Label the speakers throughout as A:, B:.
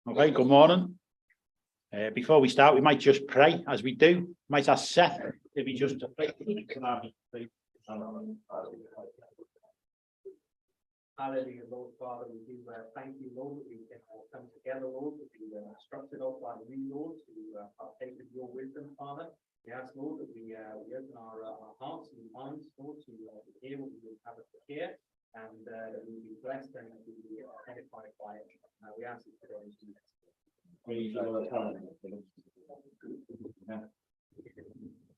A: Okay, good morning. Before we start, we might just pray as we do. Might ask Seth if he just to pray.
B: Hallelujah, Lord Father, we do thank you, Lord, that we can come together, Lord, to be instructed of by you, Lord, to partake of your wisdom, Father. We ask, Lord, that we open our hearts and minds, Lord, to hear what you would have us to hear, and that we be blessed and that we be edified by it. We ask it today in Jesus' name.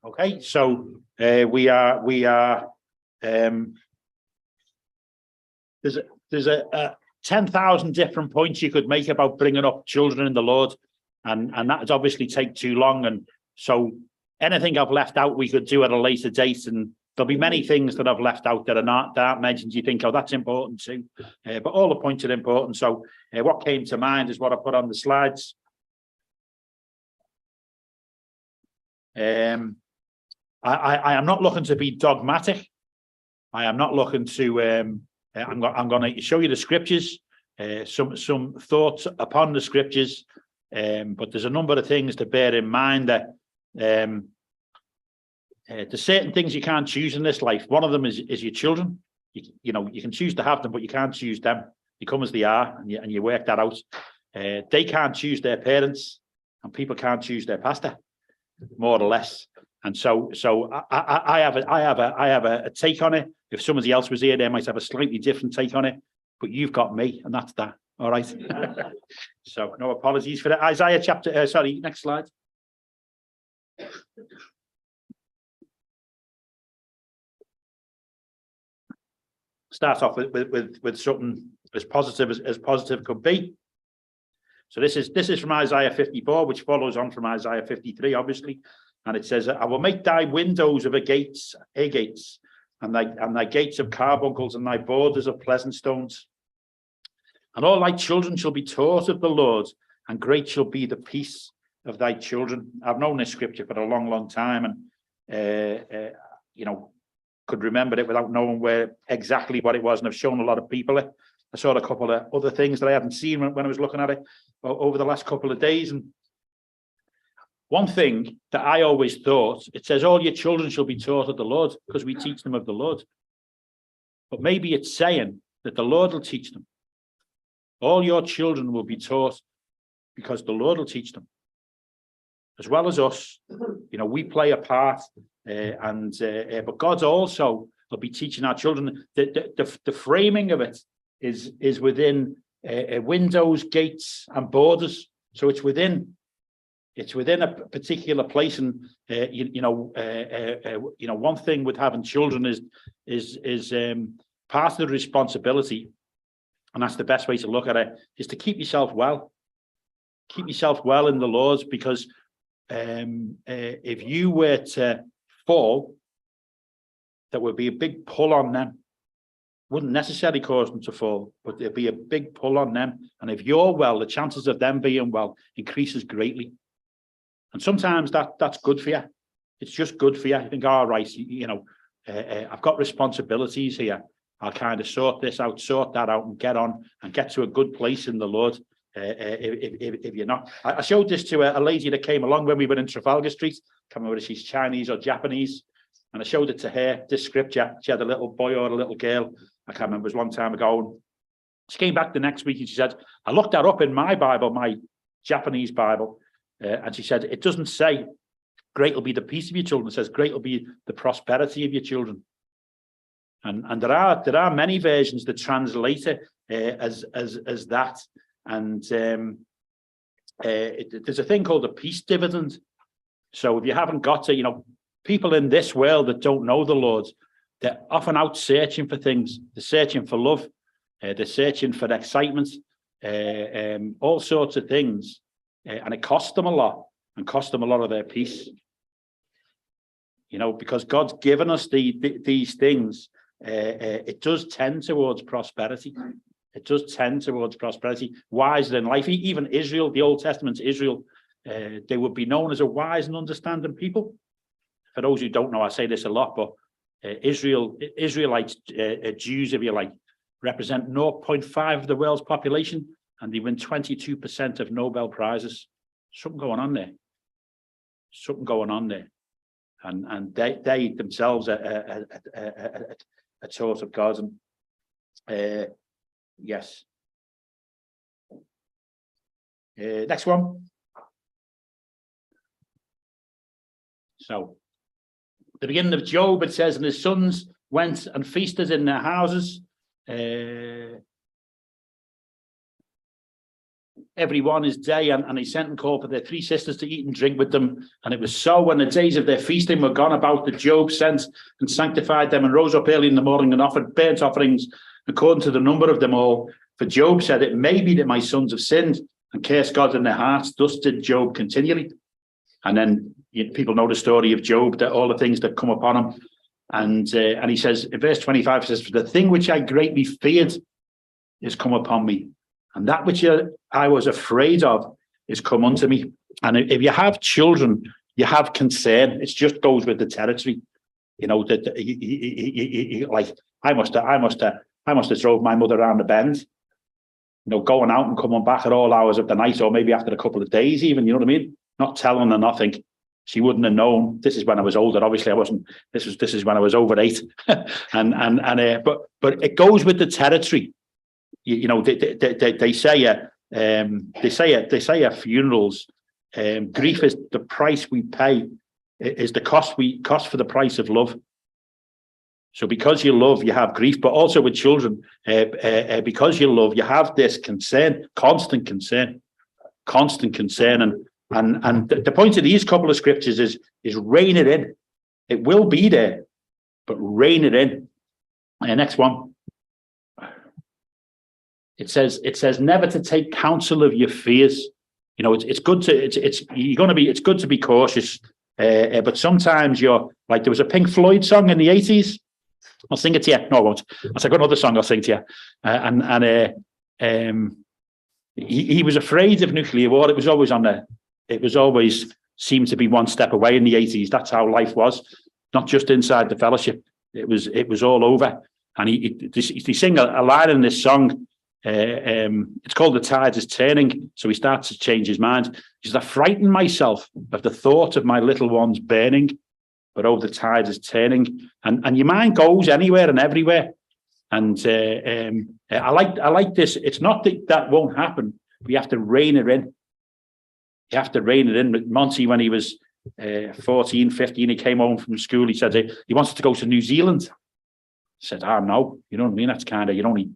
A: Okay, so we are there's a 10,000 different points you could make about bringing up children in the Lord, and that would obviously take too long, and so anything I've left out we could do at a later date, and there'll be many things that I've left out that aren't mentioned. You think, oh, that's important too, but all the points are important. So what came to mind is what I put on the slides. I am not looking to be dogmatic. I am not looking to I'm going to show you the scriptures, some thoughts upon the scriptures, but there's a number of things to bear in mind that there's certain things you can't choose in this life. One of them is your children. You know, you can choose to have them, but you can't choose them. They come as they are, and you work that out. They can't choose their parents, and people can't choose their pastor, more or less. And so I have a take on it. If somebody else was here, they might have a slightly different take on it. But you've got me, and that's that. All right. So no apologies for that. Isaiah chapter. Next slide. Start off with something as positive as positive could be. So this is from Isaiah 54, which follows on from Isaiah 53, obviously. And it says, I will make thy windows of agates, and thy gates of carbuncles, and thy borders of pleasant stones. And all thy children shall be taught of the Lord, and great shall be the peace of thy children. I've known this scripture for a long, long time, and could remember it without knowing where exactly what it was. And I've shown a lot of people it. I saw a couple of other things that I hadn't seen when I was looking at it over the last couple of days. And one thing that I always thought, it says, all your children shall be taught of the Lord, because we teach them of the Lord. But maybe it's saying that the Lord will teach them. All your children will be taught because the Lord will teach them. As well as us, we play a part, but God also will be teaching our children. The framing of it is within windows, gates, and borders. So it's within a particular place, and one thing with having children is part of the responsibility, and that's the best way to look at it, is to keep yourself well in the Lord, because if you were to fall, there would be a big pull on them. Wouldn't necessarily cause them to fall, but there'd be a big pull on them. And if you're well, the chances of them being well increases greatly. And sometimes that's good for you. It's just good for you. You think, all right, I've got responsibilities here. I'll kind of sort that out, and get on and get to a good place in the Lord. If you're not, I showed this to a lady that came along when we were in Trafalgar Street. I can't remember if she's Chinese or Japanese. And I showed it to her, this scripture. She had a little boy or a little girl. I can't remember, it was a long time ago. She came back the next week and she said, I looked that up in my Bible, my Japanese Bible. And she said, it doesn't say great will be the peace of your children. It says great will be the prosperity of your children. And there are many versions that translate it as that. And there's a thing called a peace dividend. So if you haven't got to, people in this world that don't know the Lord, they're often out searching for things. They're searching for love. They're searching for excitement, all sorts of things. And it costs them a lot, and costs them a lot of their peace. Because God's given us these things, it does tend towards prosperity. It does tend towards prosperity, wiser in life. Even Israel, the Old Testament's Israel, they would be known as a wise and understanding people. For those who don't know, I say this a lot, but Israelites, Jews, if you like, represent 0.5 of the world's population. and they win 22% of Nobel Prizes. Something going on there. Something going on there. And they themselves are taught of God. And yes. Next one. So, the beginning of Job, it says, and his sons went and feasted in their houses. Every one his day, and he sent and called for their 3 sisters to eat and drink with them. And it was so, when the days of their feasting were gone about, that Job sent and sanctified them and rose up early in the morning and offered burnt offerings according to the number of them all. For Job said, it may be that my sons have sinned and cursed God in their hearts. Thus did Job continually. And then people know the story of Job, that all the things that come upon him. And he says, in verse 25, he says, for the thing which I greatly feared is come upon me, and that which I was afraid of is come unto me. And if you have children, you have concern. It just goes with the territory. You know, that like I must have drove my mother around the bend, you know, going out and coming back at all hours of the night, or maybe after a couple of days even, you know what I mean? Not telling her nothing. She wouldn't have known. This is when I was older. Obviously, I wasn't. This is when I was over 8, but it goes with the territory. You know, they say at funerals, grief is the price we pay, is the cost for the price of love. So because you love, you have grief, but also with children, because you love, you have this concern, constant concern, and the point of these couple of scriptures is rein it in. It will be there, but rein it in. Next one. It says never to take counsel of your fears. You know, it's good to it's good to be cautious, but sometimes you're like, there was a Pink Floyd song in the 80s. I'll sing it to you. No, I won't. I've got another song I'll sing to you. He was afraid of nuclear war. It was always seemed to be one step away in the 80s. That's how life was, not just inside the fellowship. It was all over. And he sing a line in this song. It's called The Tide is Turning. So he starts to change his mind. He says, I frighten myself of the thought of my little ones burning, but oh, the tide is turning. And your mind goes anywhere and everywhere. And I like this. It's not that won't happen. We have to rein it in. You have to rein it in. Monty, when he was 14, 15, he came home from school. He said he wanted to go to New Zealand. I said, no, you know what I mean? That's kind of, you're only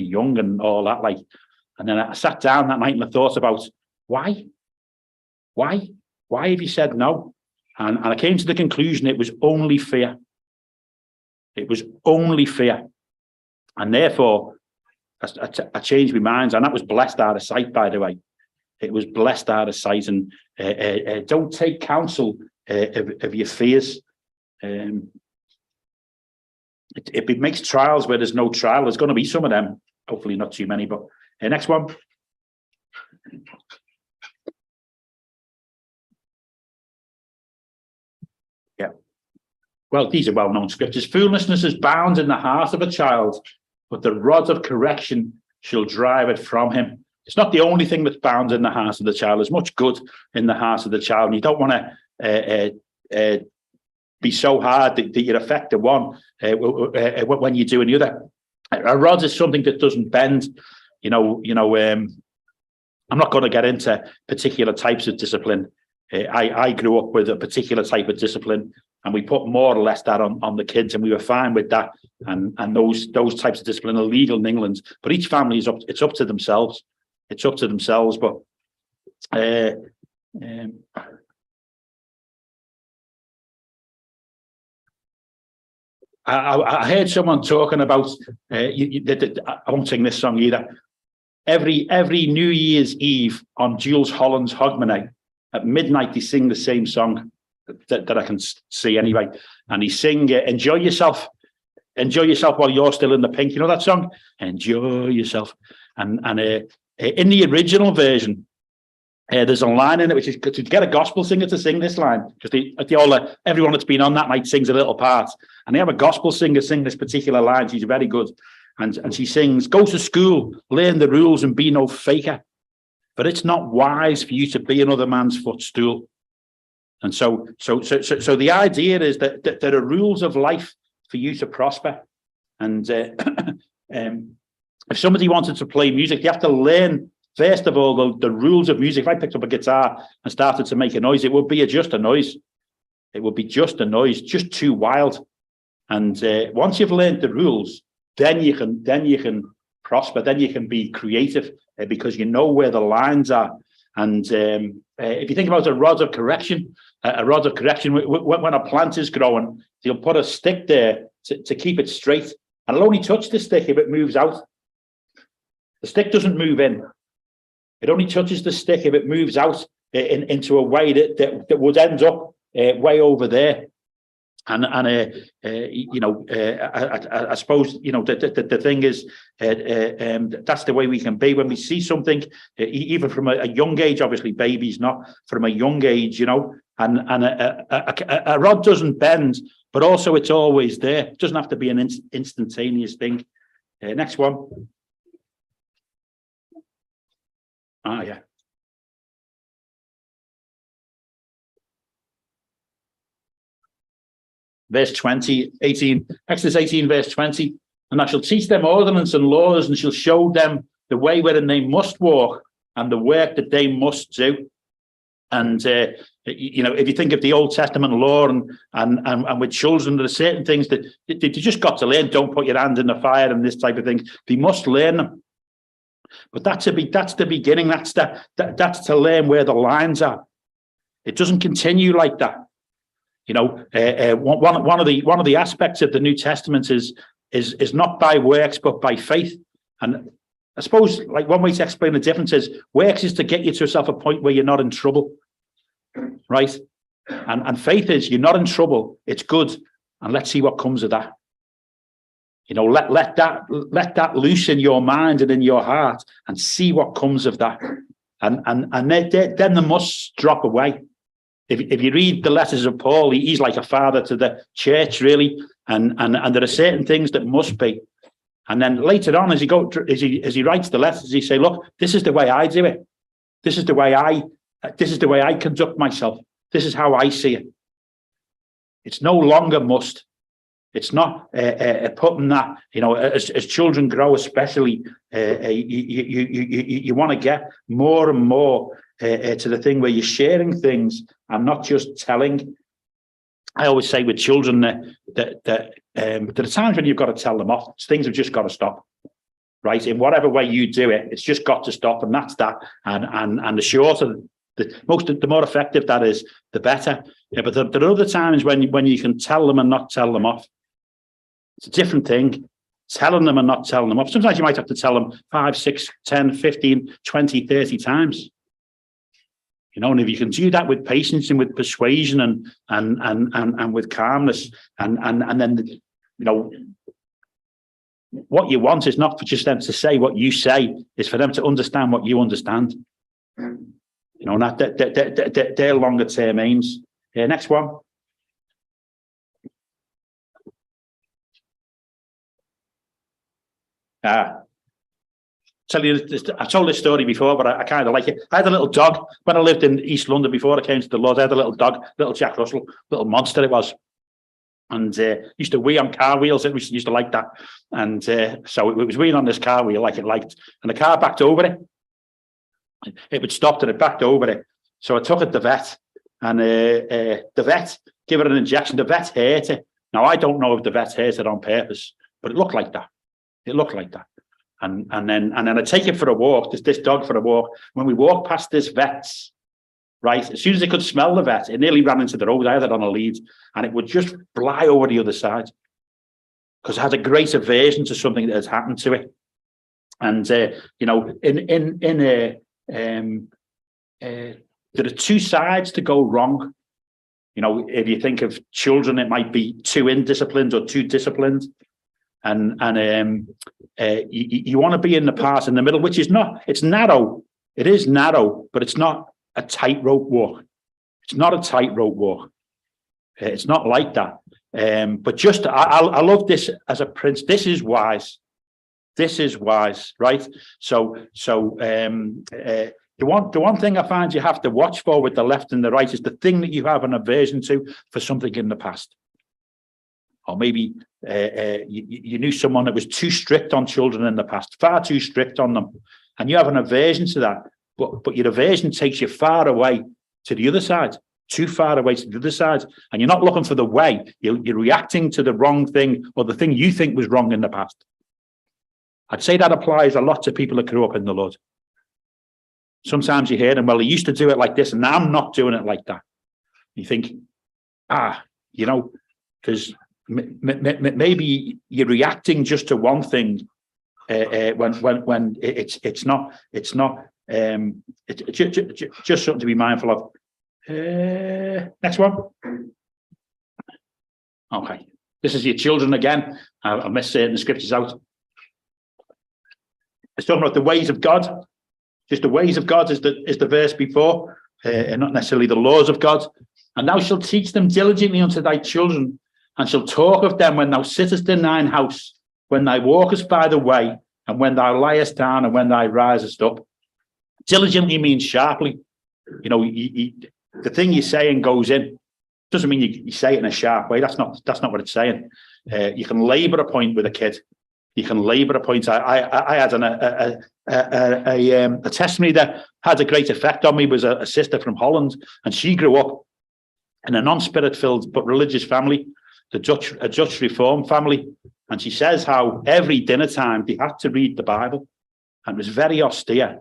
A: young and all that. Like, and then I sat down that night and I thought about why have you said no? And I came to the conclusion it was only fear. It was only fear. And therefore, I changed my mind. And that was blessed out of sight, by the way. It was blessed out of sight. And don't take counsel of your fears. It makes trials where there's no trial. There's going to be some of them. Hopefully not too many. But next one. Yeah. Well, these are well-known scriptures. Foolishness is bound in the heart of a child, but the rod of correction shall drive it from him. It's not the only thing that's bound in the heart of the child. There's much good in the heart of the child. And you don't want to be so hard that you affect the one when you're doing the other. A rod is something that doesn't bend. I'm not going to get into particular types of discipline. I grew up with a particular type of discipline, and we put more or less that on the kids, and we were fine with that. And those types of discipline are legal in England, but each family it's up to themselves. It's up to themselves. But I heard someone talking about. I won't sing this song either. Every New Year's Eve on Jules Holland's Hogmanay at midnight, they sing the same song that I can see anyway, and he sing "Enjoy Yourself." Enjoy yourself while you're still in the pink. You know that song? Enjoy yourself. And in the original version, there's a line in it which is to get a gospel singer to sing this line, because everyone that's been on that night sings a little part, and they have a gospel singer sing this particular line. She's very good, And she sings, go to school, learn the rules and be no faker. But it's not wise for you to be another man's footstool. And so the idea is that there are rules of life for you to prosper. And if somebody wanted to play music, you have to learn, first of all, the rules of music. If I picked up a guitar and started to make a noise, it would be just a noise. It would be just a noise, just too wild. And once you've learned the rules, then you can prosper. Then you can be creative because you know where the lines are. And if you think about a rod of correction, when a plant is growing, you'll put a stick there to keep it straight, and it'll only touch the stick if it moves out. The stick doesn't move in. It only touches the stick if it moves out into a way that would end up way over there. And I suppose, the thing is, that's the way we can be when we see something, even from a young age. Obviously, babies, not from a young age, and a rod doesn't bend, but also it's always there. It doesn't have to be an instantaneous thing. Next one. Yeah. Verse 20, 18, Exodus 18, verse 20. And I shall teach them ordinance and laws, and shall show them the way wherein they must walk and the work that they must do. And, if you think of the Old Testament law and with children, there are certain things that you just got to learn. Don't put your hand in the fire and this type of thing. They must learn them. But that's the beginning. That's to learn where the lines are. It doesn't continue like that. One of the aspects of the New Testament is not by works but by faith. And I suppose, like, one way to explain the difference is works is to get you to yourself a point where you're not in trouble, right? And faith is you're not in trouble. It's good, and let's see what comes of that. Let that loose in your mind and in your heart, and see what comes of that. And then the musts drop away. If you read the letters of Paul, he's like a father to the church, really, and there are certain things that must be. And then later on, as he writes the letters, he say, look, this is the way I do it. This is the way I conduct myself. This is how I see it. It's no longer must. It's not putting that, as children grow, especially, you want to get more and more to the thing where you're sharing things and not just telling. I always say with children that there are times when you've got to tell them off. Things have just got to stop, right? In whatever way you do it, it's just got to stop, and that's that. And the shorter, the more effective that is, the better. Yeah, but there are other times when you can tell them and not tell them off. It's a different thing. Telling them and not telling them off. Sometimes you might have to tell them 5, 6, 10, 15, 20, 30 times. And if you can do that with patience and with persuasion and with calmness, and then what you want is not for just them to say what you say, is for them to understand what you understand. And they're longer term aims. Next one. Tell you this, I told this story before, but I kind of like it. I had a little dog when I lived in East London before I came to the Lord. I had a little dog, little Jack Russell, little monster it was, and used to wee on car wheels. It used to like that, and so it was weeing on this car wheel like it liked, and the car backed over it. It would stop and it backed over it. So I took it to the vet, and the vet gave it an injection. The vet hurt it. Now I don't know if the vet hurt it on purpose, but it looked like that. It looked like that. And then I take it for a walk, this dog for a walk. When we walk past this vet's, right, as soon as it could smell the vet, it nearly ran into the road. I had it on a lead, and it would just fly over the other side because it had a great aversion to something that has happened to it. And there are two sides to go wrong. If you think of children, it might be too indisciplined or too disciplined. And you want to be in the path in the middle, which is not, it's narrow. It is narrow, but it's not a tightrope walk. It's not a tightrope walk. It's not like that. But just, I love this as a prince. This is wise. This is wise, right? The one thing I find you have to watch for with the left and the right is the thing that you have an aversion to for something in the past. Or maybe you knew someone that was too strict on children in the past, far too strict on them. And you have an aversion to that. But your aversion takes you far away to the other side, too far away to the other side. And you're not looking for the way. You're reacting to the wrong thing or the thing you think was wrong in the past. I'd say that applies a lot to people that grew up in the Lord. Sometimes you hear them, well, he used to do it like this, and now I'm not doing it like that. You think, because maybe you're reacting just to one thing when it's not just something to be mindful of. Next one. Okay, this is your children again. I missed saying the scriptures out. It's talking about the ways of God. Just the ways of God is the verse before, and not necessarily the laws of God. And thou shalt teach them diligently unto thy children, and shalt talk of them when thou sittest in thine house, when thou walkest by the way, and when thou liest down, and when thou risest up. Diligently means sharply. The thing you're saying goes in. Doesn't mean you say it in a sharp way. That's not what it's saying. You can labour a point with a kid. You can labour a point. I had a testimony that had a great effect on me. Was a sister from Holland, and she grew up in a non-spirit-filled but religious family, a Dutch Reform family. And she says how every dinner time they had to read the Bible, and it was very austere.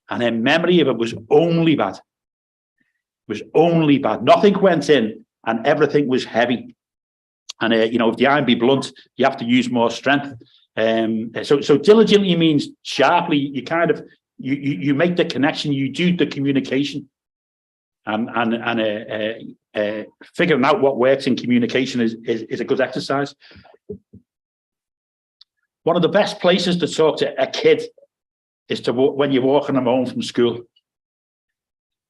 A: And her memory of it was only bad. It was only bad. Nothing went in, and everything was heavy. And if the iron be blunt, you have to use more strength. So diligently means sharply. You kind of you make the connection. You do the communication, and figuring out what works in communication is a good exercise. One of the best places to talk to a kid is when you're walking them home from school.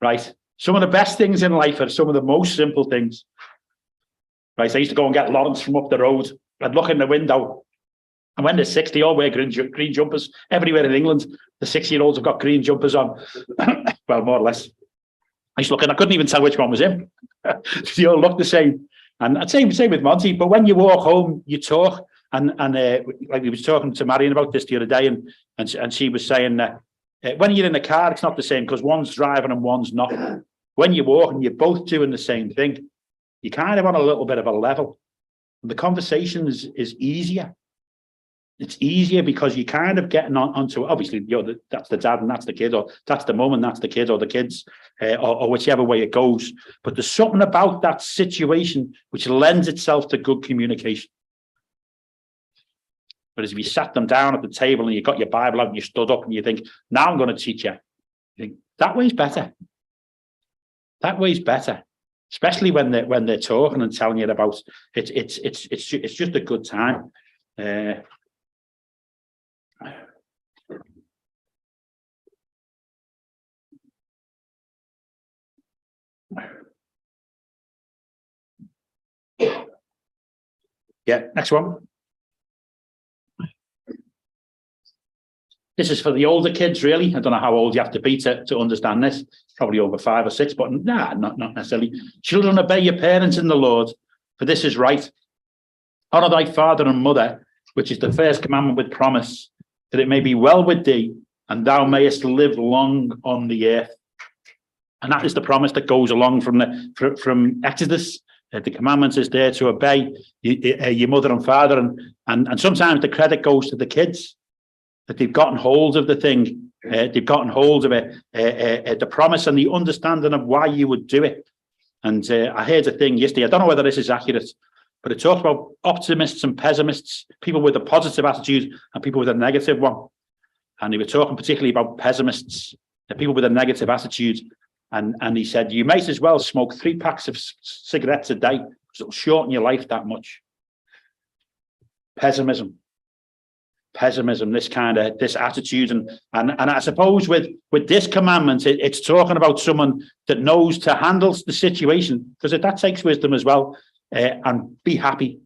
A: Right. Some of the best things in life are some of the most simple things. Right. I used to go and get Lawrence from up the road. I'd look in the window. And when they're 6, they all wear green jumpers. Everywhere in England, the 6-year-olds have got green jumpers on. Well, more or less. I used to look and I couldn't even tell which one was him. They all look the same. And I'd say with Monty, but when you walk home, you talk. And like we was talking to Marion about this the other day, and she was saying that when you're in the car, it's not the same because one's driving and one's not. When you're walking, you're both doing the same thing. You're kind of on a little bit of a level. And the conversation is easier. It's easier because you're kind of getting onto, obviously, that's the dad and that's the kid, or that's the mum and that's the kid, or the kids, or whichever way it goes. But there's something about that situation which lends itself to good communication. But as if you sat them down at the table and you got your Bible out and you stood up and you think, now I'm going to teach you. You think, that way's better. That way's better. Especially when they're talking and telling you about it. It's just a good time. Yeah, next one. This is for the older kids, really. I don't know how old you have to be to understand this. Probably over 5 or 6, but not necessarily. Children, obey your parents in the Lord, for this is right. Honour thy father and mother, which is the first commandment with promise, that it may be well with thee, and thou mayest live long on the earth. And that is the promise that goes along from Exodus. The commandment is there to obey your mother and father, and sometimes the credit goes to the kids, that they've gotten hold of the thing, they've gotten hold of it, the promise and the understanding of why you would do it. And I heard a thing yesterday, I don't know whether this is accurate, but it talks about optimists and pessimists, people with a positive attitude and people with a negative one. And they were talking particularly about pessimists, the people with a negative attitude. And he said, you might as well smoke 3 packs of cigarettes a day, because it'll shorten your life that much. Pessimism, this attitude. And I suppose with this commandment, it's talking about someone that knows to handle the situation, because that takes wisdom as well, and be happy.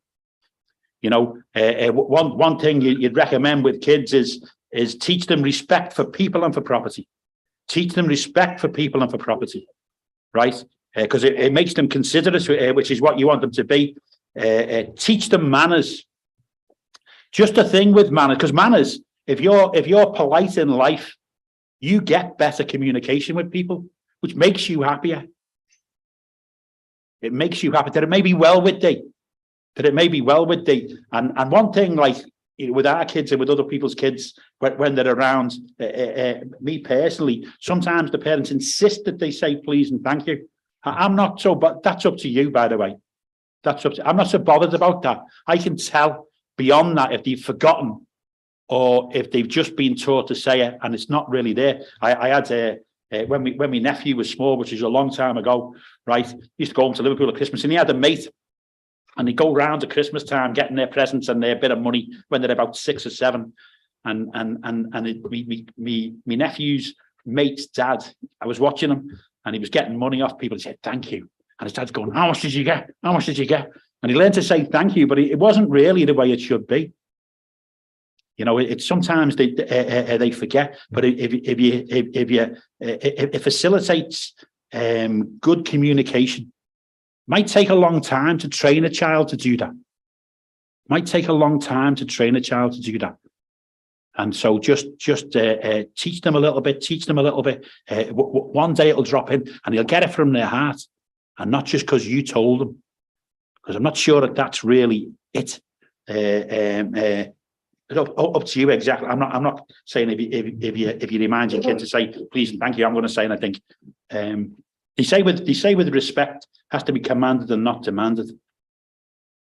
A: One thing you'd recommend with kids is teach them respect for people and for property. Teach them respect for people and for property, right? Because it makes them considerate, which is what you want them to be. Teach them manners. Just a thing with manners, because manners, if you're polite in life, you get better communication with people, which makes you happier. It makes you happy that it may be well with thee. That it may be well with thee. And one thing, like with our kids and with other people's kids, when they're around, me personally, sometimes the parents insist that they say please and thank you. I'm not so, but that's up to you, by the way. That's up to, I'm not so bothered about that. I can tell beyond that if they've forgotten or if they've just been taught to say it and it's not really there. I had when my nephew was small, which is a long time ago, right? He used to go home to Liverpool at Christmas, and he had a mate, and he'd go round at Christmas time getting their presents and their bit of money when they're about 6 or 7. And me nephew's mate's dad, I was watching him, and he was getting money off people. He said, thank you. And his dad's going, how much did you get? How much did you get? And he learned to say thank you, but it wasn't really the way it should be. It's sometimes they forget, but it facilitates good communication. Might take a long time to train a child to do that. Might take a long time to train a child to do that. And so just teach them a little bit, one day it'll drop in and they'll get it from their heart, and not just because you told them, because I'm not sure that that's really it. Up to you exactly. I'm not saying if you remind your kid to say please and thank you, I'm going to say, and I think they say with respect has to be commanded and not demanded.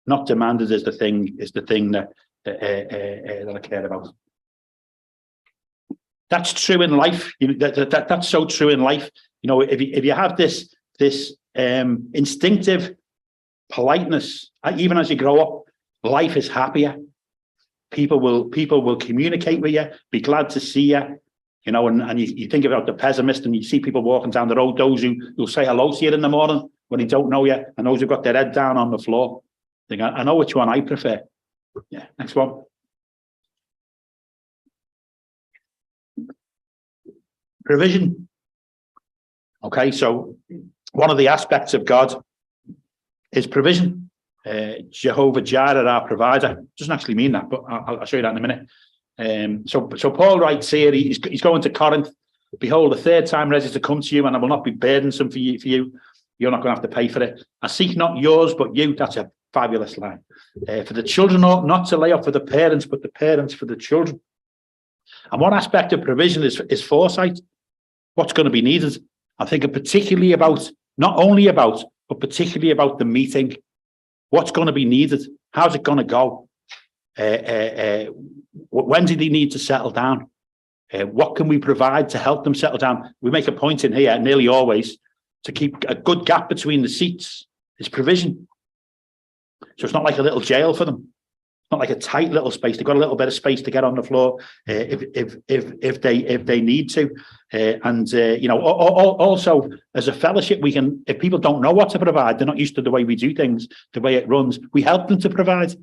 A: Not demanded is the thing that I care about. That's true in life. That's so true in life. If you have this instinctive politeness, even as you grow up, life is happier. People will communicate with you, be glad to see you, and you think about the pessimist, and you see people walking down the road, those who'll say hello to you in the morning when they don't know you, and those who've got their head down on the floor. I know which one I prefer. Yeah, next one. Provision. Okay, so one of the aspects of God is provision. Jehovah Jireh, our provider, doesn't actually mean that, but I'll show you that in a minute. So Paul writes here, he's going to Corinth. Behold, the third time ready to come to you, and I will not be burdensome for you. You're not going to have to pay for it. I seek not yours, but you. That's a fabulous line. For the children ought not to lay up for the parents, but the parents for the children. And one aspect of provision is foresight. What's going to be needed? I'm thinking particularly about, not only about, but particularly about the meeting. What's going to be needed? How's it going to go? When do they need to settle down? What can we provide to help them settle down? We make a point in here, nearly always, to keep a good gap between the seats. It's provision. So it's not like a little jail for them. It's not like a tight little space. They've got a little bit of space to get on the floor if they need to. Also as a fellowship, we can, if people don't know what to provide, they're not used to the way we do things, the way it runs, we help them to provide.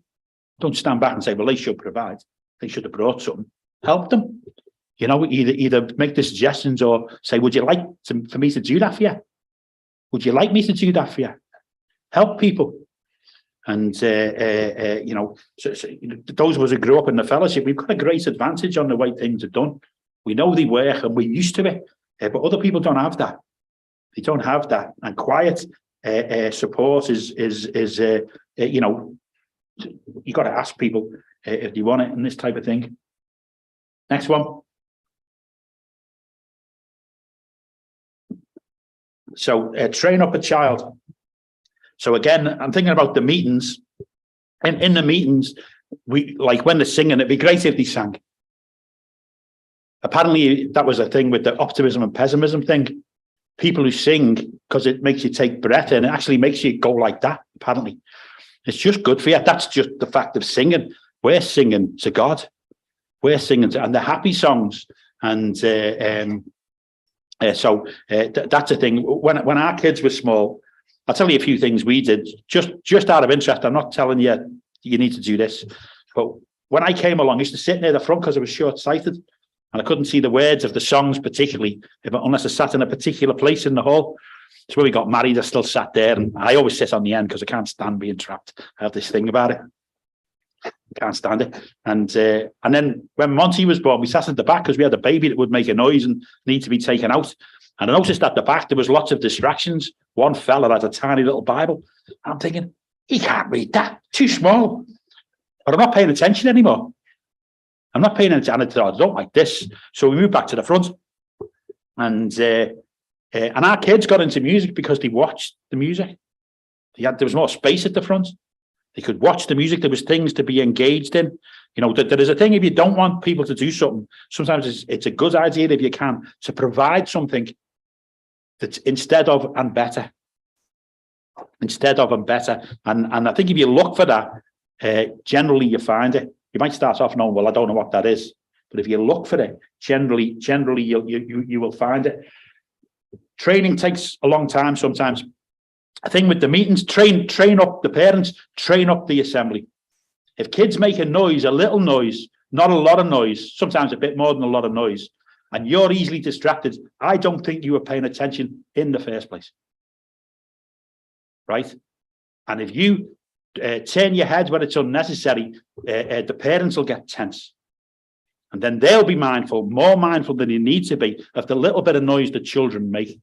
A: Don't stand back and say, well, they should provide. They should have brought something. Help them. Either make the suggestions or say, would you like for me to do that for you? Would you like me to do that for you? Help people. And those of us who grew up in the fellowship, we've got a great advantage on the way things are done. We know they work and we're used to it, but other people don't have that. They don't have that. And quiet support is you got to ask people if they want it and this type of thing. Next one. So train up a child. So again, I'm thinking about the meetings. In the meetings, we like when they're singing, it'd be great if they sang. Apparently, that was a thing with the optimism and pessimism thing. People who sing, because it makes you take breath in, it actually makes you go like that, apparently. It's just good for you. That's just the fact of singing. We're singing to God. We're singing to, and the happy songs. And that's a thing. When our kids were small, I'll tell you a few things we did, just out of interest. I'm not telling you, you need to do this. But when I came along, I used to sit near the front because I was short-sighted and I couldn't see the words of the songs particularly, unless I sat in a particular place in the hall. So when we got married, I still sat there, and I always sit on the end because I can't stand being trapped. I have this thing about it. Can't stand it. And then when Monty was born, we sat at the back because we had a baby that would make a noise and need to be taken out. And I noticed at the back there was lots of distractions. One fella had a tiny little Bible. I'm thinking, he can't read that, too small. But I'm not paying attention anymore. I'm not paying attention. I don't like this. So we moved back to the front. And our kids got into music because they watched the music. There was more space at the front. They could watch the music. There was things to be engaged in. You know, there is a thing, if you don't want people to do something, sometimes it's a good idea, if you can, to provide something that's instead of and better. Instead of and better. And I think if you look for that, generally you find it. You might start off knowing, well, I don't know what that is. But if you look for it, generally you will find it. Training takes a long time sometimes. I think with the meetings, train up the parents, train up the assembly. If kids make a noise, a little noise, not a lot of noise, sometimes a bit more than a lot of noise, and you're easily distracted, I don't think you were paying attention in the first place. Right? And if you turn your head when it's unnecessary, the parents will get tense. And then they'll be mindful, more mindful than you need to be, of the little bit of noise that children make.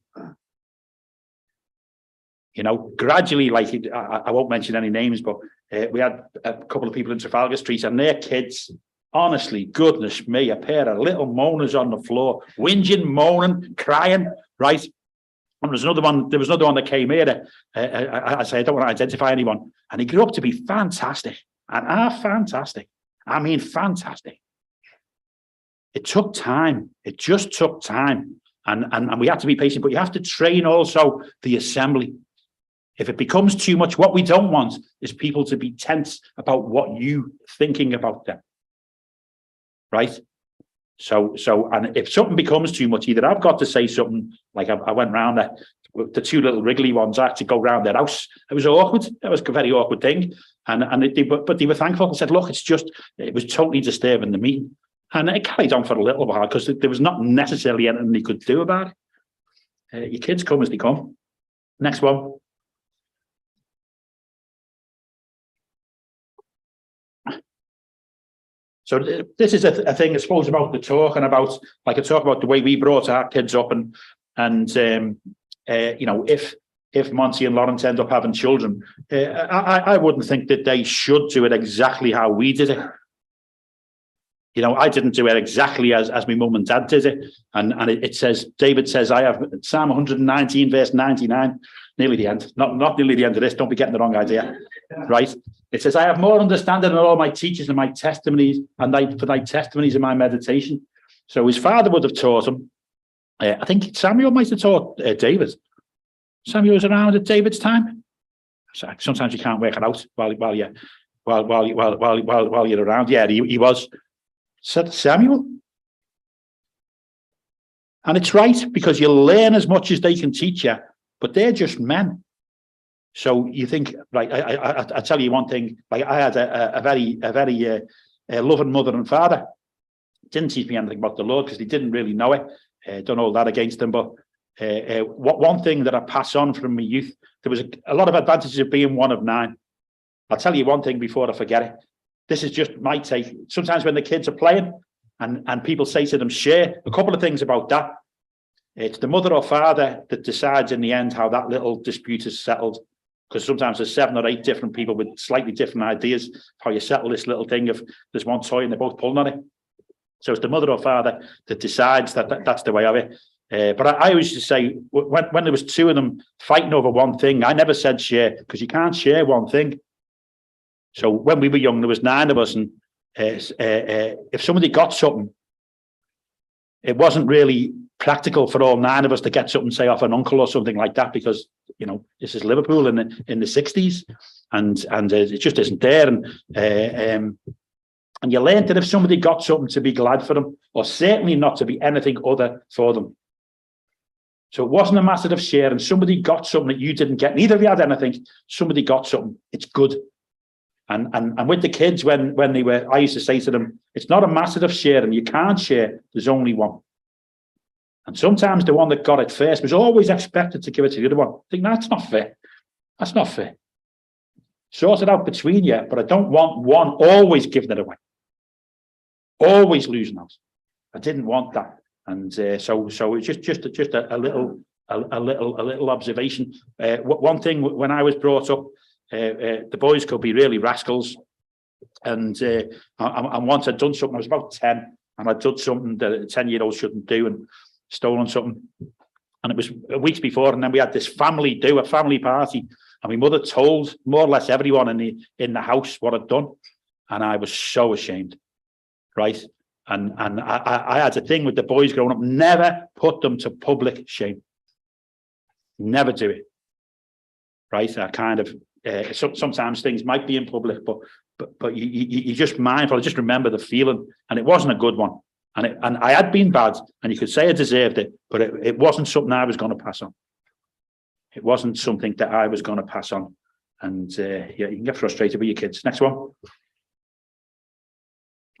A: You know, gradually, like, I won't mention any names, but we had a couple of people in Trafalgar Street and their kids, honestly, goodness me, a pair of little moaners on the floor, whinging, moaning, crying, right? And there was another one that came here. I say, I don't want to identify anyone. And he grew up to be fantastic. And fantastic. I mean, fantastic. It took time. It just took time. And we had to be patient, but you have to train also the assembly. If it becomes too much, what we don't want is people to be tense about what you're thinking about them. Right? So, and if something becomes too much, either I've got to say something, like I went round the two little Wrigley ones, I had to go round their house. It was awkward. That was a very awkward thing. But they were thankful and said, look, it was totally disturbing the meeting. And it carried on for a little while because there was not necessarily anything they could do about it. Your kids come as they come. Next one. So this is a thing, I suppose, about the talk and about, like I talk about the way we brought our kids up and you know, if Monty and Lawrence end up having children, I wouldn't think that they should do it exactly how we did it. You know, I didn't do it exactly as my mum and dad did it. And it says, David says, I have Psalm 119, verse 99, nearly the end, not nearly the end of this, don't be getting the wrong idea, right? It says, I have more understanding than all my teachers and my testimonies, and for thy testimonies in my meditation. So his father would have taught him. I think Samuel might have taught David. Samuel was around at David's time. So sometimes you can't work it out while you're around. Yeah, he was. Samuel. And it's right, because you learn as much as they can teach you, but they're just men. So you think, like, I tell you one thing, like I had a very loving mother and father. Didn't teach me anything about the Lord because they didn't really know it. Don't hold that against them. But one thing that I pass on from my youth, there was a lot of advantages of being one of 9. I'll tell you one thing before I forget it. This is just my take. Sometimes when the kids are playing and people say to them, share, a couple of things about that. It's the mother or father that decides in the end how that little dispute is settled. Because sometimes there's 7 or 8 different people with slightly different ideas of how you settle this little thing if there's one toy and they're both pulling on it. So it's the mother or father that decides that's the way of it. But I always used to say, when there was 2 of them fighting over one thing, I never said share, because you can't share one thing. So when we were young, there was 9 of us, and if somebody got something, it wasn't really practical for all 9 of us to get something, say, off an uncle or something like that, because, you know, this is Liverpool in the 60s, and it just isn't there. And you learned that if somebody got something, to be glad for them, or certainly not to be anything other for them. So it wasn't a matter of sharing. Somebody got something that you didn't get. Neither of you had anything. Somebody got something. It's good. And with the kids, when they were, I used to say to them, it's not a matter of sharing. You can't share. There's only one. And sometimes the one that got it first was always expected to give it to the other one. I think that's not fair. That's not fair. Sort it out between you, but I don't want one always giving it away. Always losing out. I didn't want that. And so it's just a little observation. One thing, when I was brought up, the boys could be really rascals. And once I'd done something, I was about 10, and I'd done something that a 10-year-old shouldn't do, and stolen something. And it was weeks before, and then we had this family party, and my mother told more or less everyone in the house what I'd done, and I was so ashamed, right? And I had a thing with the boys growing up: never put them to public shame, never do it, right? I kind of sometimes things might be in public, but you're just mindful. I just remember the feeling, and it wasn't a good one. And I had been bad, and you could say I deserved it, but it wasn't something I was going to pass on. It wasn't something that I was going to pass on. And yeah, you can get frustrated with your kids. Next one.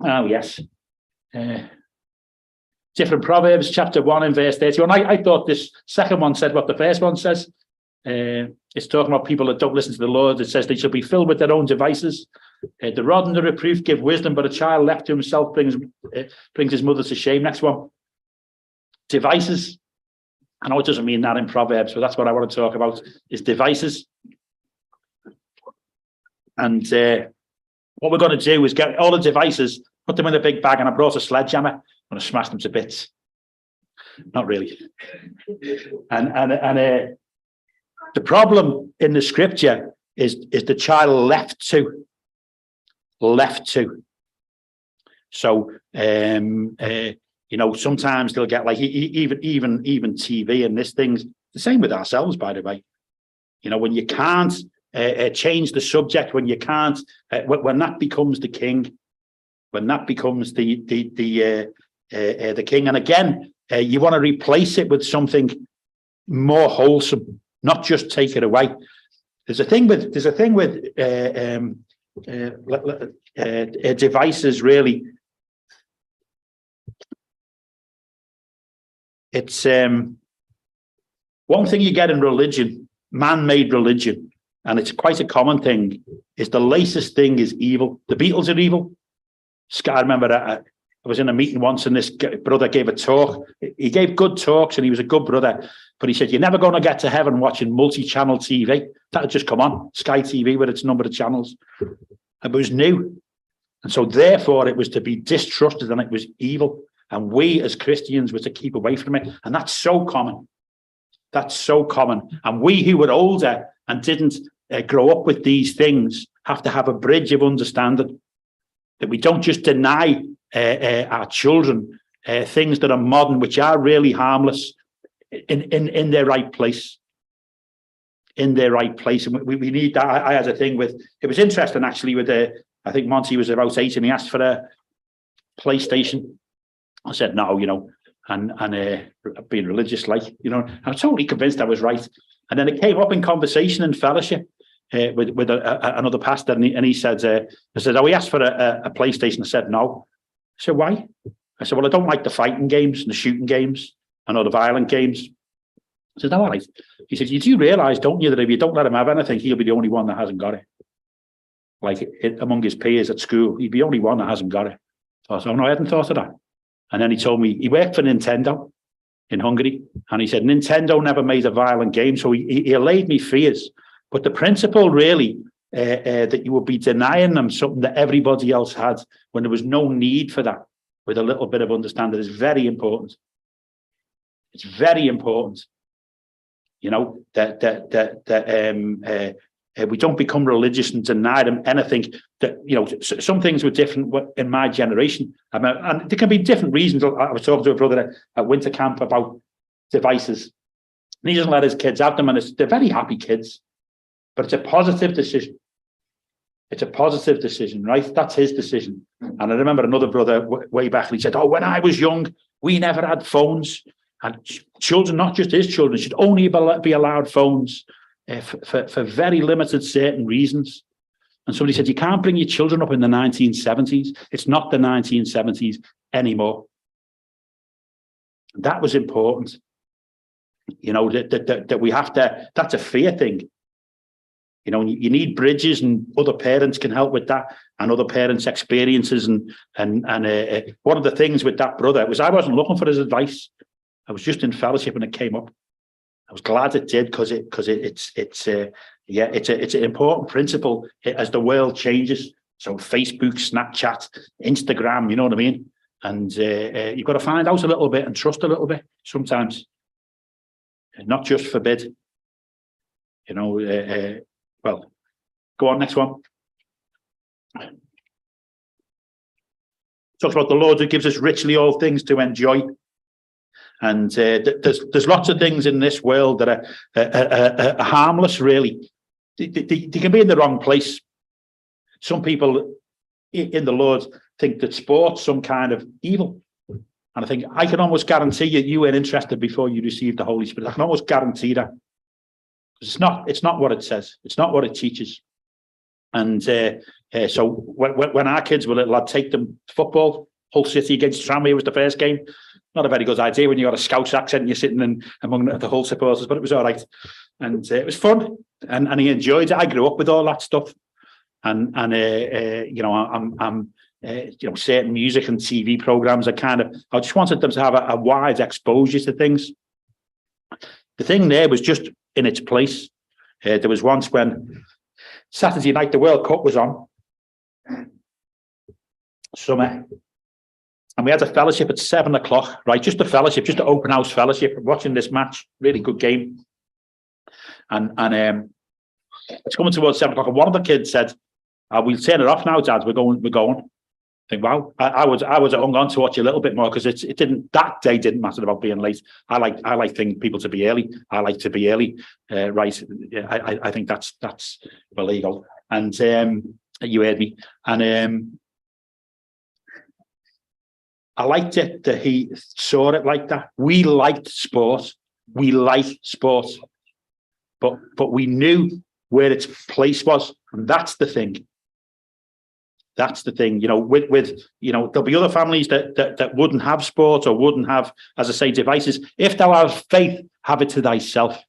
A: Oh, yes. Different Proverbs, chapter 1 and verse 31. I thought this second one said what the first one says. It's talking about people that don't listen to the Lord. It says they shall be filled with their own devices. The rod and the reproof give wisdom, but a child left to himself brings his mother to shame. Next one. Devices. I know it doesn't mean that in Proverbs, but that's what I want to talk about, is devices. And what we're going to do is get all the devices, put them in a big bag, and I brought a sledgehammer. I'm going to smash them to bits. Not really. And the problem in the scripture is the child left to. So you know, sometimes they'll get like even TV and this thing's the same with ourselves, by the way. You know, when you can't change the subject, when you can't when that becomes the king, when that becomes the king, and again you want to replace it with something more wholesome, not just take it away. There's a thing with devices, really. It's one thing you get in religion, man-made religion, and it's quite a common thing, is the latest thing is evil. The Beatles are evil. I remember I was in a meeting once, and this brother gave a talk. He gave good talks, and he was a good brother, but he said, you're never going to get to heaven watching multi-channel TV. That'll just come on, Sky TV with its number of channels. It was new. And so therefore it was to be distrusted, and it was evil. And we as Christians were to keep away from it. And that's so common. That's so common. And we who were older and didn't grow up with these things have to have a bridge of understanding, that we don't just deny our children things that are modern, which are really harmless, in their right place. In their right place. And we need that. I had a thing with, it was interesting actually with I think Monty was about 8 and he asked for a PlayStation. I said no, you know, and being religious, like, you know, I'm totally convinced I was right. And then it came up in conversation and fellowship with another pastor, and he said, I said, oh, he asked for a PlayStation. I said no. I said, why? I said, well, I don't like the fighting games and the shooting games and all the violent games. I said, all right. He said, you do realise, don't you, that if you don't let him have anything, he'll be the only one that hasn't got it. Like among his peers at school, he'd be the only one that hasn't got it. So I said, oh, no, I hadn't thought of that. And then he told me he worked for Nintendo in Hungary. And he said, Nintendo never made a violent game. So he allayed me fears. But the principle really, that you would be denying them something that everybody else had when there was no need for that, with a little bit of understanding, is very important. It's very important. You know, that we don't become religious and deny them anything. That, you know, some things were different in my generation. And there can be different reasons. I was talking to a brother at winter camp about devices. And he doesn't let his kids have them, and they're very happy kids. But it's a positive decision. It's a positive decision, right? That's his decision. And I remember another brother way back, and he said, oh, when I was young, we never had phones. And children, not just his children, should only be allowed phones for very limited certain reasons. And somebody said, you can't bring your children up in the 1970s. It's not the 1970s anymore. That was important. You know, that we have to, that's a fear thing. You know, you need bridges, and other parents can help with that, and other parents' experiences. And one of the things with that brother was I wasn't looking for his advice. I was just in fellowship and it came up. I was glad it did, because it's an important principle as the world changes. So Facebook, Snapchat, Instagram, you know what I mean? And you've got to find out a little bit and trust a little bit sometimes, and not just forbid. You know, well, go on, next one. Talks about the Lord who gives us richly all things to enjoy. And there's lots of things in this world that are harmless, really. They can be in the wrong place. Some people in the Lord think that sport's some kind of evil. And I think I can almost guarantee you weren't interested before you received the Holy Spirit. I can almost guarantee that. It's not what it says. It's not what it teaches. And so when our kids were little, I'd take them to football. Hull City against Tranmere was the first game. Not a very good idea when you got a Scouse accent and you're sitting in among the Hull supporters, but it was all right. And it was fun, and he enjoyed it. I grew up with all that stuff, and you know, I'm you know, certain music and TV programs I just wanted them to have a wide exposure to things. The thing there was just in its place. There was once when Saturday night the World Cup was on, summer, and we had a fellowship at 7 o'clock, right? Just a fellowship, just an open house fellowship, watching this match, really good game. And it's coming towards 7 o'clock, and one of the kids said, "We'll turn it off now, Dad. We're going." I think, wow, I was hung on to watch a little bit more, because it didn't, that day didn't matter about being late. I like people to be early. I like to be early, right? I think that's illegal. And you heard me. And I liked it that he saw it like that. We liked sport. We like sport, but we knew where its place was, and that's the thing. That's the thing, you know, with you know, there'll be other families that wouldn't have sport or wouldn't have, as I say, devices. If thou hast faith, have it to thyself.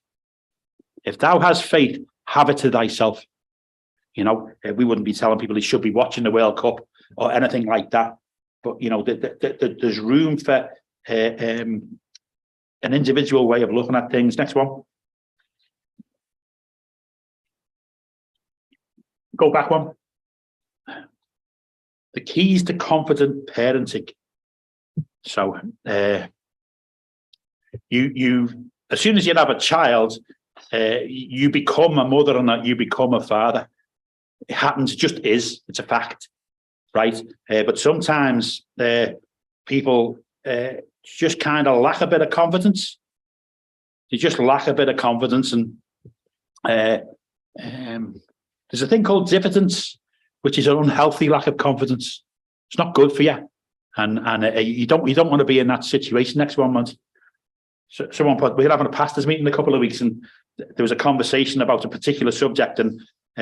A: If thou hast faith, have it to thyself. You know, we wouldn't be telling people they should be watching the World Cup or anything like that. But, you know, there's room for an individual way of looking at things. Next one. Go back one. The keys to confident parenting. So you as soon as you have a child, you become a mother, and you become a father. It happens, it just is. It's a fact, right? But sometimes people just kind of lack a bit of confidence. They just lack a bit of confidence, and there's a thing called diffidence, which is an unhealthy lack of confidence. It's not good for you, and you don't want to be in that situation. Next one, month. So someone put, we were having a pastors meeting in a couple of weeks, and there was a conversation about a particular subject, and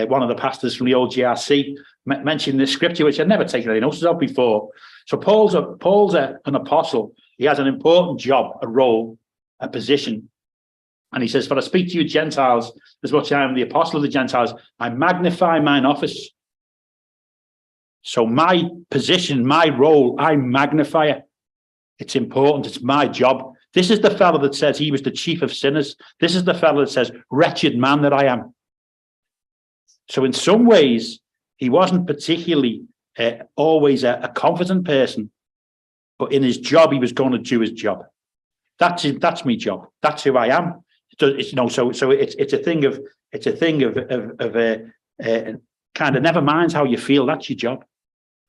A: one of the pastors from the old GRC mentioned this scripture, which I'd never taken any notice of before. So Paul's an apostle. He has an important job, a role, a position. And he says, "For I speak to you Gentiles, as much as I am the apostle of the Gentiles, I magnify mine office." So my position, my role, I magnify it. It's important. It's my job. This is the fellow that says he was the chief of sinners. This is the fellow that says, "Wretched man that I am." So in some ways, he wasn't particularly always a confident person, but in his job, he was going to do his job. That's my job. That's who I am. So it's, you know, so it's a thing of kind of never mind how you feel. That's your job.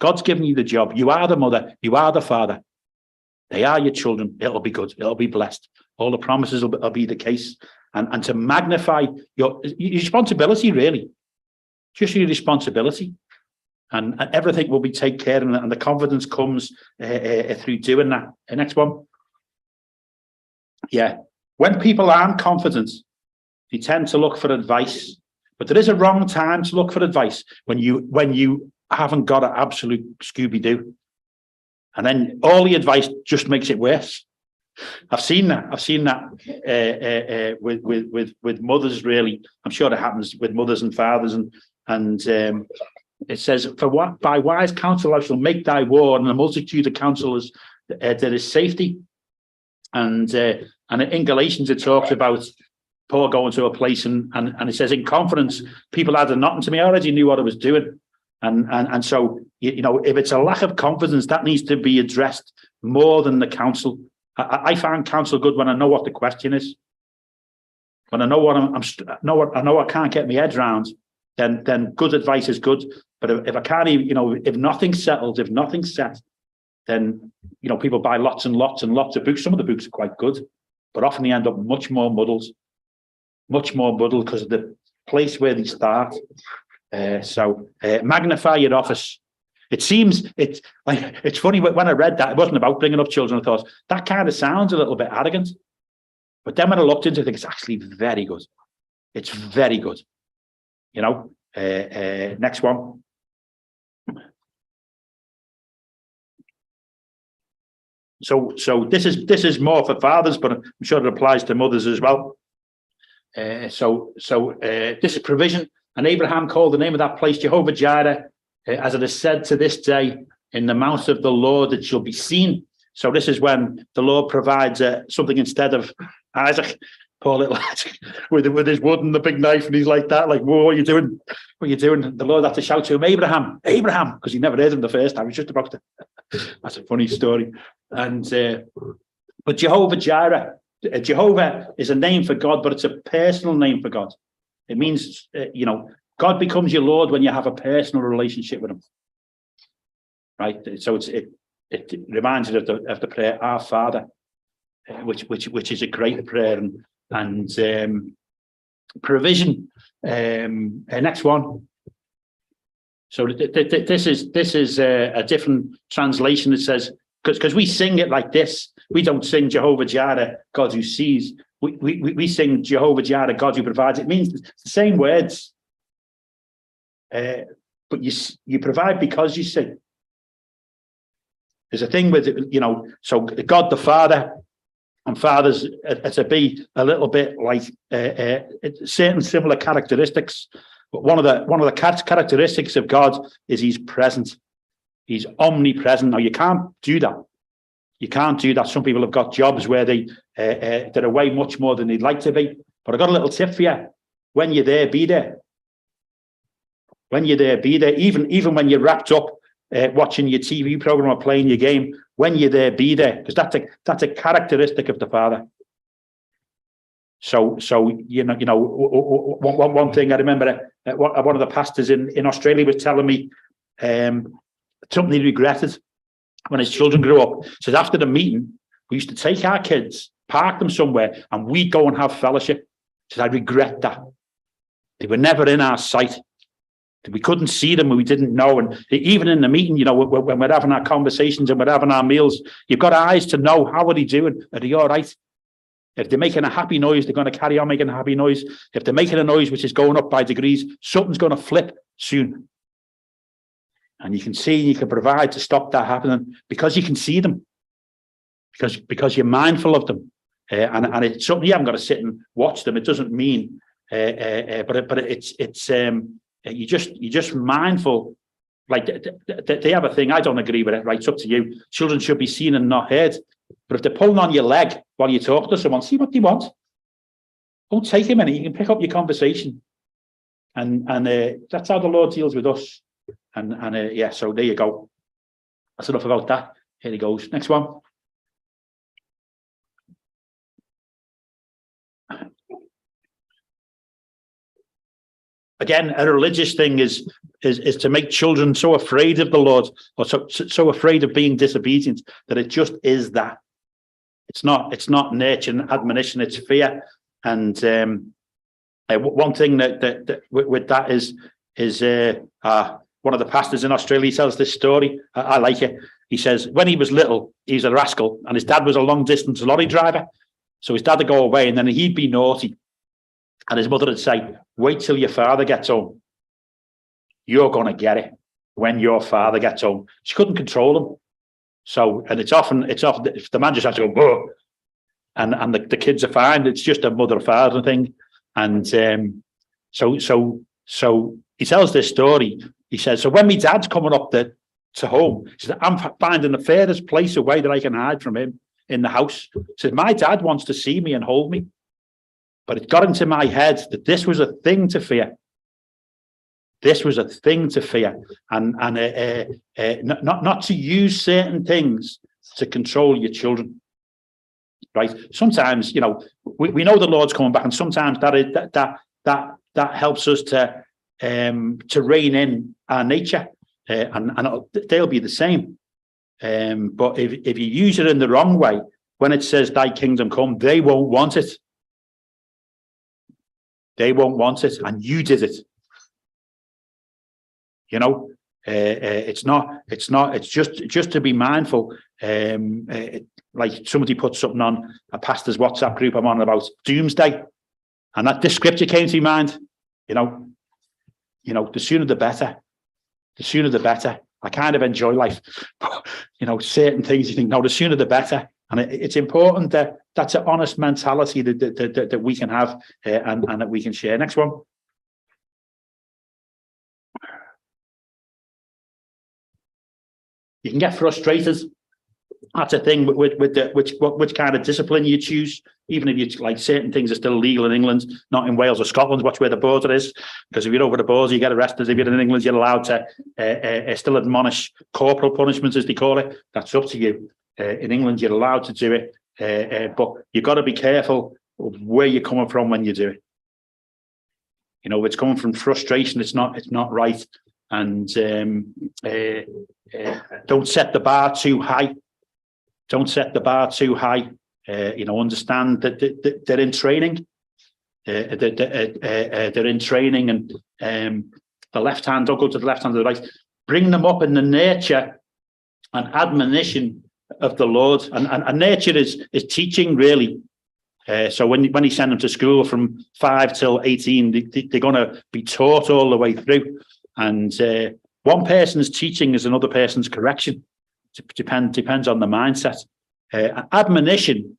A: God's given you the job. You are the mother. You are the father. They are your children. It'll be good. It'll be blessed. All the promises will be the case. And to magnify your responsibility, really, just your responsibility, and everything will be taken care of, and the confidence comes through doing that. The next one. Yeah. When people aren't confident, they tend to look for advice. But there is a wrong time to look for advice when you haven't got an absolute Scooby-Doo. And then all the advice just makes it worse. I've seen that with mothers, really. I'm sure it happens with mothers and fathers, and it says, "For what by wise counsel I shall make thy war, and a multitude of counselors there is safety." And in Galatians it talks about Paul going to a place and it says, "In confidence, people added nothing to me. I already knew what I was doing." And so, you know, if it's a lack of confidence, that needs to be addressed more than the counsel. I find counsel good when I know what the question is. When I know what I know I can't get my head around, then good advice is good. But if I can't even, you know, if nothing's settled, if nothing's set, then, you know, people buy lots and lots and lots of books. Some of the books are quite good, but often they end up much more muddled because of the place where they start. So magnify your office. It seems it's funny when I read that, it wasn't about bringing up children. I thought that kind of sounds a little bit arrogant, but then when I looked into it, I think it's actually very good. It's very good. You know, next one. So this is more for fathers, but I'm sure it applies to mothers as well. This is provision. And Abraham called the name of that place Jehovah Jireh, as it is said to this day, in the mouth of the Lord it shall be seen. So this is when the Lord provides something instead of Isaac, poor little Isaac, with his wood and the big knife, and he's like that, like, whoa, what are you doing? What are you doing? The Lord had to shout to him, Abraham, Abraham, because he never heard him the first time. He's just about to. That's a funny story. And but Jehovah Jireh, Jehovah is a name for God, but it's a personal name for God. It means, you know, God becomes your Lord when you have a personal relationship with him. Right? So it reminds you of the prayer, Our Father, which is a great prayer, and provision. Next one. So this is a different translation that says, because we sing it like this. We don't sing Jehovah Jireh, God who sees. We sing Jehovah Jireh, God who provides. It means the same words, but you provide because you see. There's a thing with, you know, so God the Father, and fathers to be a little bit like certain similar characteristics. But one of the characteristics of God is he's present. He's omnipresent. Now you can't do that. You can't do that. Some people have got jobs where they're away much more than they'd like to be. But I've got a little tip for you. When you're there, be there. When you're there, be there. Even when you're wrapped up watching your TV program or playing your game, when you're there, be there. Because that's a characteristic of the Father. So you know, one thing I remember, one of the pastors in Australia was telling me something he regretted when his children grew up. He says, after the meeting, we used to take our kids, park them somewhere, and we'd go and have fellowship. He says, I regret that. They were never in our sight. We couldn't see them, and we didn't know. And even in the meeting, you know, when we're having our conversations and we're having our meals, you've got eyes to know, how are they doing? Are they all right? If they're making a happy noise, they're going to carry on making a happy noise. If they're making a noise which is going up by degrees, something's going to flip soon. And you can see, you can provide to stop that happening because you can see them, because you're mindful of them, and it's something you haven't got to sit and watch them. It doesn't mean, but it's you're just mindful. Like they have a thing. I don't agree with it. Right, it's up to you. Children should be seen and not heard. But if they're pulling on your leg while you talk to someone, see what they want. Don't take a minute. You can pick up your conversation, and that's how the Lord deals with us. And yeah, so there you go. That's enough about that. Here he goes. Next one. Again, a religious thing is to make children so afraid of the Lord, or so afraid of being disobedient, that it just is that. It's not nurture and admonition, it's fear. And one thing that with that is one of the pastors in Australia tells this story. I like it. He says, when he was little, he's a rascal, and his dad was a long-distance lorry driver. So his dad would go away, and then he'd be naughty. And his mother would say, wait till your father gets home. You're going to get it when your father gets home. She couldn't control him. So, and it's often the man just has to go, whoa, and the kids are fine. It's just a mother-father thing. And so he tells this story. He says, so when my dad's coming up to home, he says, I'm finding the furthest place away that I can hide from him in the house. He says, my dad wants to see me and hold me. But it got into my head that this was a thing to fear. This was a thing to fear, and not to use certain things to control your children, right? Sometimes, you know, we know the Lord's coming back, and sometimes that helps us to rein in our nature, and they'll be the same. But if you use it in the wrong way, when it says "Thy kingdom come," they won't want it. They won't want it, and you did it. You know, it's just to be mindful. Like somebody put something on a pastor's WhatsApp group I'm on about doomsday, and this scripture came to my mind. You know, the sooner the better. The sooner the better. I kind of enjoy life, but you know, certain things you think, no, the sooner the better. And it's important that that's an honest mentality that we can have and that we can share. Next one. You can get frustrated. That's a thing with which kind of discipline you choose. Even if you like certain things are still legal in England, not in Wales or Scotland. Watch where the border is, because if you're over the border, you get arrested. If you're in England, you're allowed to still admonish corporal punishments, as they call it. That's up to you. In England, you're allowed to do it, but you've got to be careful of where you're coming from when you do it. You know, it's coming from frustration. It's not right. And don't set the bar too high. Don't set the bar too high. You know, understand that they're in training. They're in training, and the left hand, don't go to the left hand or the right. Bring them up in the nurture and admonition of the Lord. And nurture is teaching, really. So when you send them to school from 5 till 18, they're going to be taught all the way through. And one person's teaching is another person's correction. Depends on the mindset. Admonition,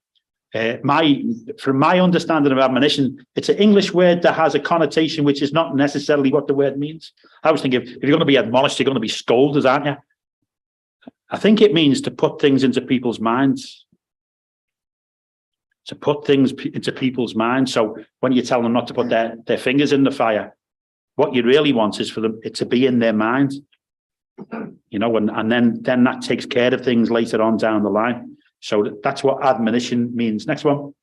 A: from my understanding of admonition, it's an English word that has a connotation which is not necessarily what the word means. I was thinking, if you're going to be admonished, you're going to be scolded, aren't you? I think it means to put things into people's minds. To put things into people's minds. So when you tell them not to put their fingers in the fire, what you really want is for them to be in their mind, you know, and then that takes care of things later on down the line. So that's what admonition means. Next one.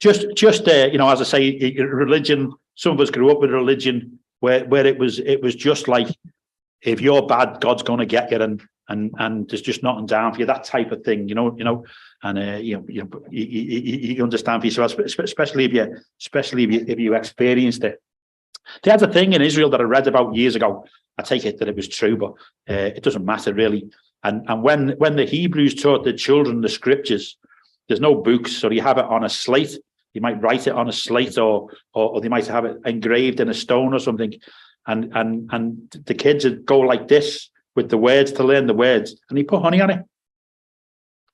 A: Just you know, as I say, religion. Some of us grew up with religion where it was just like, if you're bad, God's going to get you, and there's just nothing down for you. That type of thing, you know. And you understand for yourself, especially if you experienced it. They had a thing in Israel that I read about years ago. I take it that it was true, but it doesn't matter really. And when the Hebrews taught the children the scriptures, there's no books, so you have it on a slate. You might write it on a slate, or they might have it engraved in a stone or something. And the kids would go like this with the words to learn the words, and he put honey on it.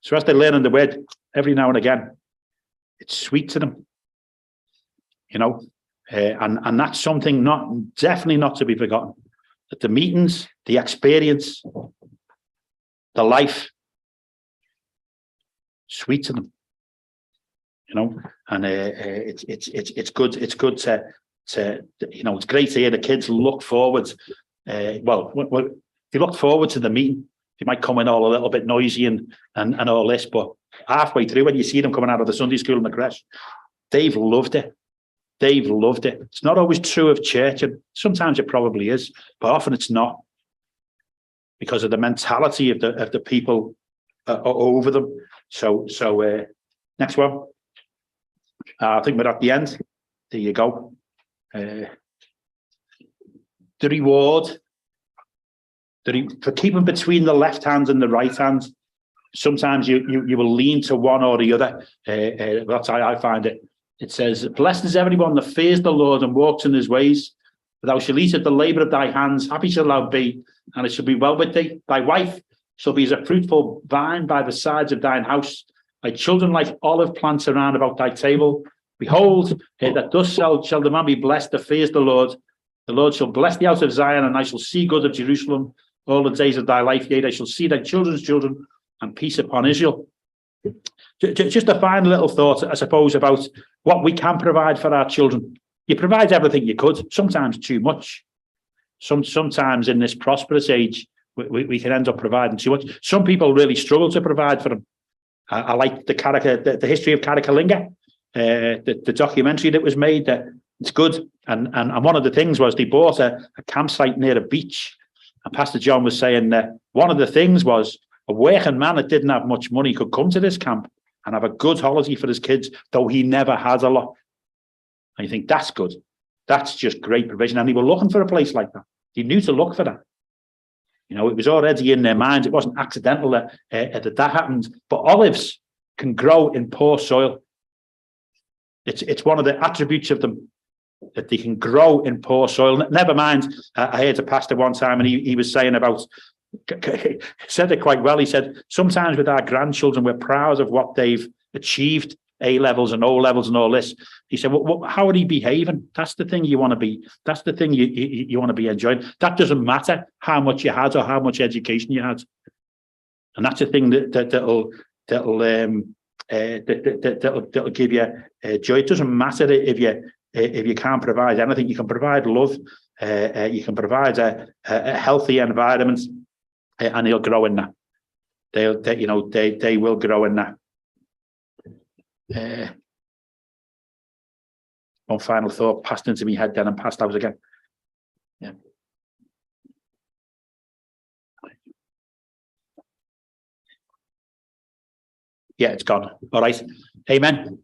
A: So as they're learning the word, every now and again, it's sweet to them, you know, and that's something definitely not to be forgotten. That the meetings, the experience, the life, sweet to them, you know, and it's good. It's good to you know, it's great to hear the kids look forward. Well, if you look forward to the meeting, they might come in all a little bit noisy and all this, but halfway through, when you see them coming out of the Sunday school and the creche, they've loved it. They've loved it. It's not always true of church, and sometimes it probably is, but often it's not, because of the mentality of the people over them. So next one. I think we're at the end. There you go. The reward for keeping between the left hand and the right hand. sometimes you will lean to one or the other. That's how I find it. It says, blessed is everyone that fears the Lord and walks in his ways. For thou shalt eat of the labour of thy hands, happy shall thou be, and it shall be well with thee. Thy wife shall be as a fruitful vine by the sides of thine house, thy children like olive plants around about thy table. Behold, that thus shall the man be blessed that fears the Lord. The Lord shall bless thee out of Zion, and I shall see good of Jerusalem all the days of thy life. Yea, I shall see thy children's children, and peace upon Israel. Just a final little thought, I suppose, about what we can provide for our children. You provide everything you could, sometimes too much. Sometimes in this prosperous age, we can end up providing too much. Some people really struggle to provide for them. I like the history of Carricalinga, the documentary that was made. That it's good. And one of the things was they bought a campsite near a beach. And Pastor John was saying that one of the things was a working man that didn't have much money could come to this camp and have a good holiday for his kids, though he never had a lot. And you think, that's good. That's just great provision. And they were looking for a place like that. They knew to look for that. You know, it was already in their minds. It wasn't accidental that happened. But olives can grow in poor soil. It's one of the attributes of them, that they can grow in poor soil. Never mind, I heard a pastor one time, and he was saying about, he said it quite well. He said, sometimes with our grandchildren, we're proud of what they've achieved, A levels and O levels and all this. He said, well, how are they behaving? That's the thing you want to be. That's the thing you want to be enjoying. That doesn't matter how much you had or how much education you had. And that's the thing that'll give you joy. It doesn't matter if you can't provide anything. You can provide love. You can provide a healthy environment, and they'll grow in that. They will grow in that. One final thought passed into my head then and passed out again. Yeah, it's gone. All right. Amen.